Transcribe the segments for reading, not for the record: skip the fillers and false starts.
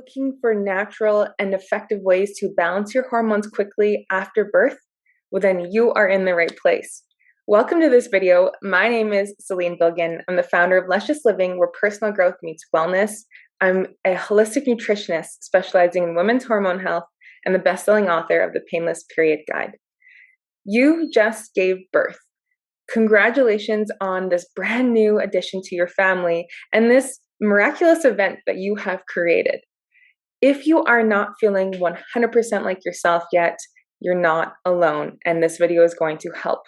looking for natural and effective ways to balance your hormones quickly after birth? Well, then you are in the right place. Welcome to this video. My name is Celine Bilgin. I'm the founder of Luscious Living, where personal growth meets wellness. I'm a holistic nutritionist specializing in women's hormone health and the best-selling author of the Painless Period Guide. You just gave birth. Congratulations on this brand new addition to your family and this miraculous event that you have created. If you are not feeling 100% like yourself yet, you're not alone, and this video is going to help.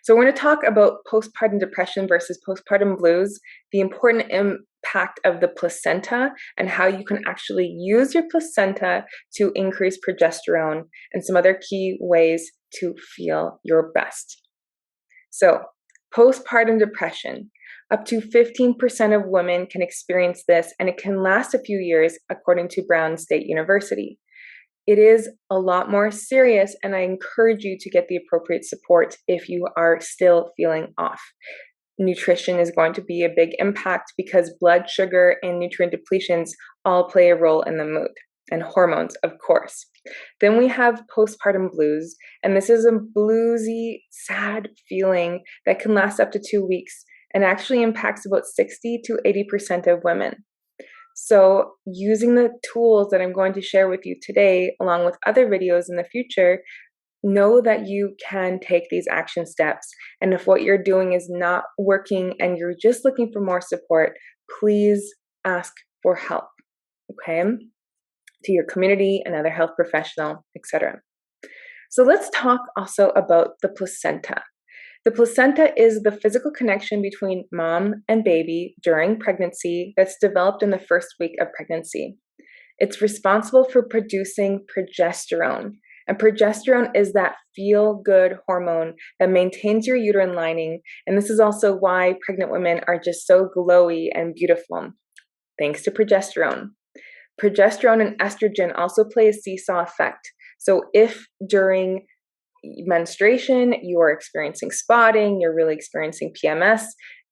So we're going to talk about postpartum depression versus postpartum blues, the important impact of the placenta, and how you can actually use your placenta to increase progesterone, and some other key ways to feel your best. So, postpartum depression. Up to 15% of women can experience this, and it can last a few years, according to Brown State University. It is a lot more serious, and I encourage you to get the appropriate support if you are still feeling off. Nutrition is going to be a big impact because blood sugar and nutrient depletions all play a role in the mood, and hormones, of course. Then we have postpartum blues, and this is a bluesy, sad feeling that can last up to 2 weeks and actually impacts about 60 to 80% of women. So using the tools that I'm going to share with you today, along with other videos in the future, know that you can take these action steps. And if what you're doing is not working and you're just looking for more support, please ask for help, okay? To your community, another health professional, etc. So let's talk also about the placenta. The placenta is the physical connection between mom and baby during pregnancy that's developed in the first week of pregnancy. It's responsible for producing progesterone. And progesterone is that feel-good hormone that maintains your uterine lining. And this is also why pregnant women are just so glowy and beautiful, thanks to progesterone. Progesterone and estrogen also play a seesaw effect. So if during menstruation you are experiencing spotting, you're really experiencing PMS,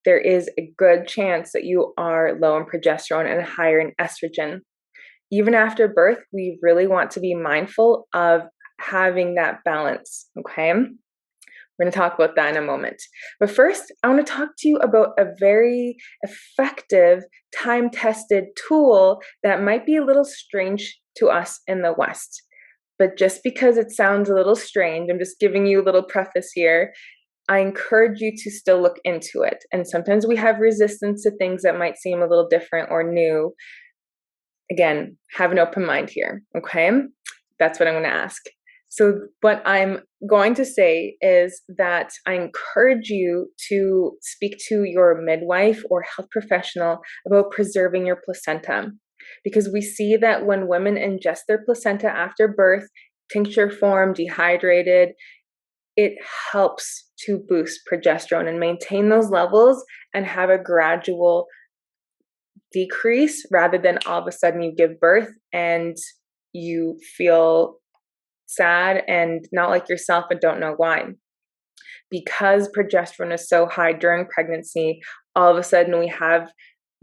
there is a good chance that you are low in progesterone and higher in estrogen. Even after birth, we really want to be mindful of having that balance, okay? We're going to talk about that in a moment. But first, I want to talk to you about a very effective, time-tested tool that might be a little strange to us in the West. But just because it sounds a little strange, I'm just giving you a little preface here, I encourage you to still look into it. And sometimes we have resistance to things that might seem a little different or new. Again, have an open mind here, okay? That's what I'm going to ask. So what I'm going to say is that I encourage you to speak to your midwife or health professional about preserving your placenta. Because we see that when women ingest their placenta after birth, tincture form, dehydrated, it helps to boost progesterone and maintain those levels and have a gradual decrease rather than all of a sudden you give birth and you feel sad and not like yourself and don't know why. Because progesterone is so high during pregnancy, all of a sudden we have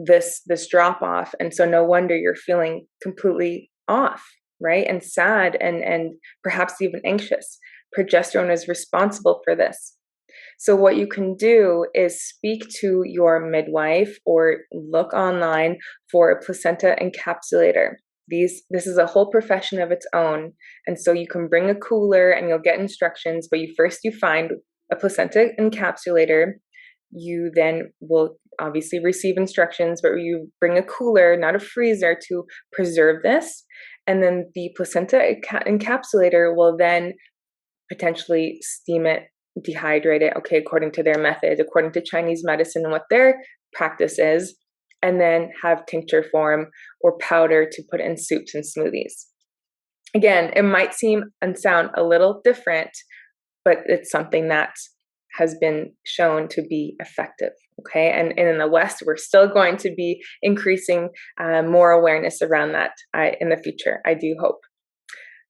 this drop off, and so no wonder you're feeling completely off, right? And sad and perhaps even anxious. Progesterone is responsible for this. So what you can do is speak to your midwife or look online for a placenta encapsulator. This is a whole profession of its own, and so you can bring a cooler and you'll get instructions, but you find a placenta encapsulator. You then will obviously receive instructions, but you bring a cooler, not a freezer, to preserve this. And then the placenta encapsulator will then potentially steam it, dehydrate it, okay, according to their method, according to Chinese medicine and what their practice is, and then have tincture form or powder to put in soups and smoothies. Again, it might seem and sound a little different, but it's something that has been shown to be effective, okay? And in the West, we're still going to be increasing more awareness around that in the future, I do hope.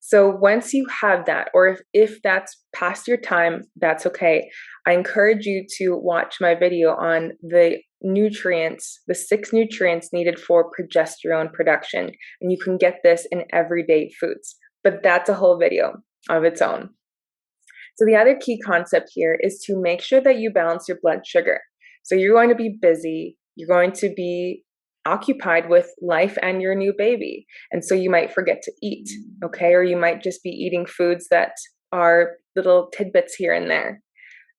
So once you have that, or if that's past your time, that's okay. I encourage you to watch my video on the nutrients, the 6 nutrients needed for progesterone production. And you can get this in everyday foods, but that's a whole video of its own. So the other key concept here is to make sure that you balance your blood sugar. So you're going to be busy, you're going to be occupied with life and your new baby. And so you might forget to eat, okay? Or you might just be eating foods that are little tidbits here and there.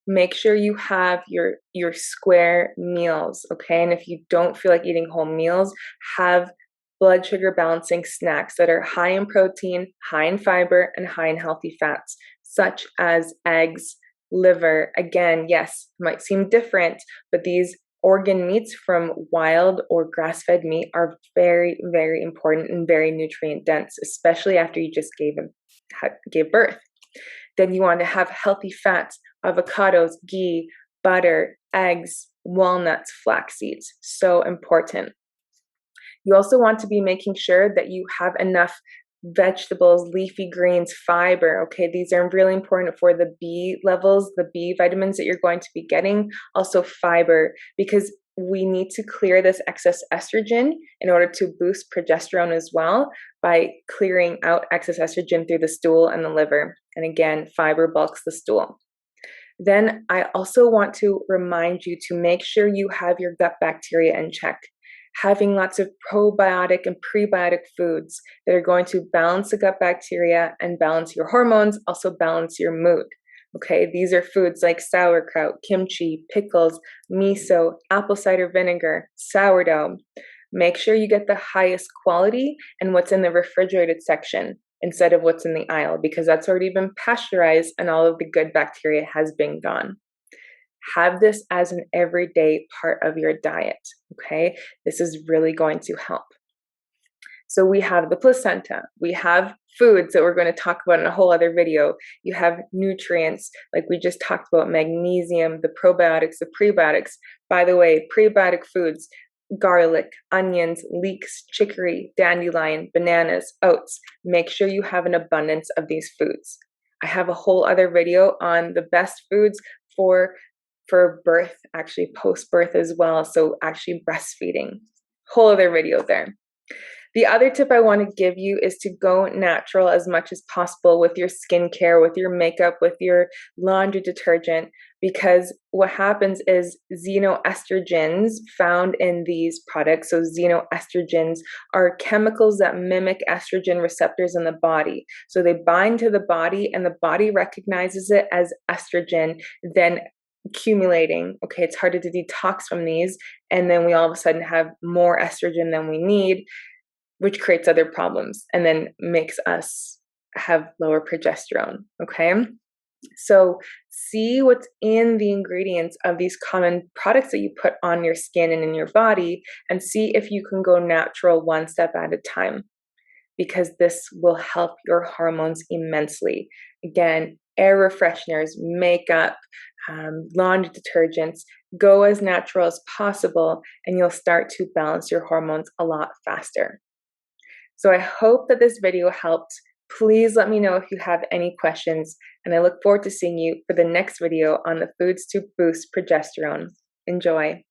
Make sure you have your square meals, okay? And if you don't feel like eating whole meals, have blood sugar balancing snacks that are high in protein, high in fiber, and high in healthy fats, such as eggs, liver. Again, yes, might seem different, but these organ meats from wild or grass-fed meat are very, very important and very nutrient dense, especially after you just gave birth. Then you want to have healthy fats, avocados, ghee, butter, eggs, walnuts, flax seeds. So important. You also want to be making sure that you have enough vegetables, leafy greens, fiber. Okay, these are really important for the B levels, the B vitamins that you're going to be getting. Also fiber, because we need to clear this excess estrogen in order to boost progesterone as well by clearing out excess estrogen through the stool and the liver. And again, fiber bulks the stool. Then I also want to remind you to make sure you have your gut bacteria in check. Having lots of probiotic and prebiotic foods that are going to balance the gut bacteria and balance your hormones, also balance your mood. Okay, these are foods like sauerkraut, kimchi, pickles, miso, apple cider vinegar, sourdough. Make sure you get the highest quality and what's in the refrigerated section instead of what's in the aisle, because that's already been pasteurized and all of the good bacteria has been gone. Have this as an everyday part of your diet, okay? This is really going to help. So we have the placenta, we have foods that we're going to talk about in a whole other video. You have nutrients, like we just talked about, magnesium, the probiotics, the prebiotics. By the way, prebiotic foods, garlic, onions, leeks, chicory, dandelion, bananas, oats. Make sure you have an abundance of these foods. I have a whole other video on the best foods for birth, actually post-birth as well. So actually breastfeeding, whole other video there. The other tip I want to give you is to go natural as much as possible with your skincare, with your makeup, with your laundry detergent, because what happens is xenoestrogens found in these products, so xenoestrogens are chemicals that mimic estrogen receptors in the body. So they bind to the body and the body recognizes it as estrogen, then accumulating. Okay, it's harder to detox from these, and then we all of a sudden have more estrogen than we need, which creates other problems and then makes us have lower progesterone. Okay, so see what's in the ingredients of these common products that you put on your skin and in your body, and see if you can go natural one step at a time, because this will help your hormones immensely. Again, air fresheners, makeup, laundry detergents, go as natural as possible, and you'll start to balance your hormones a lot faster. So I hope that this video helped. Please let me know if you have any questions, and I look forward to seeing you for the next video on the foods to boost progesterone. Enjoy.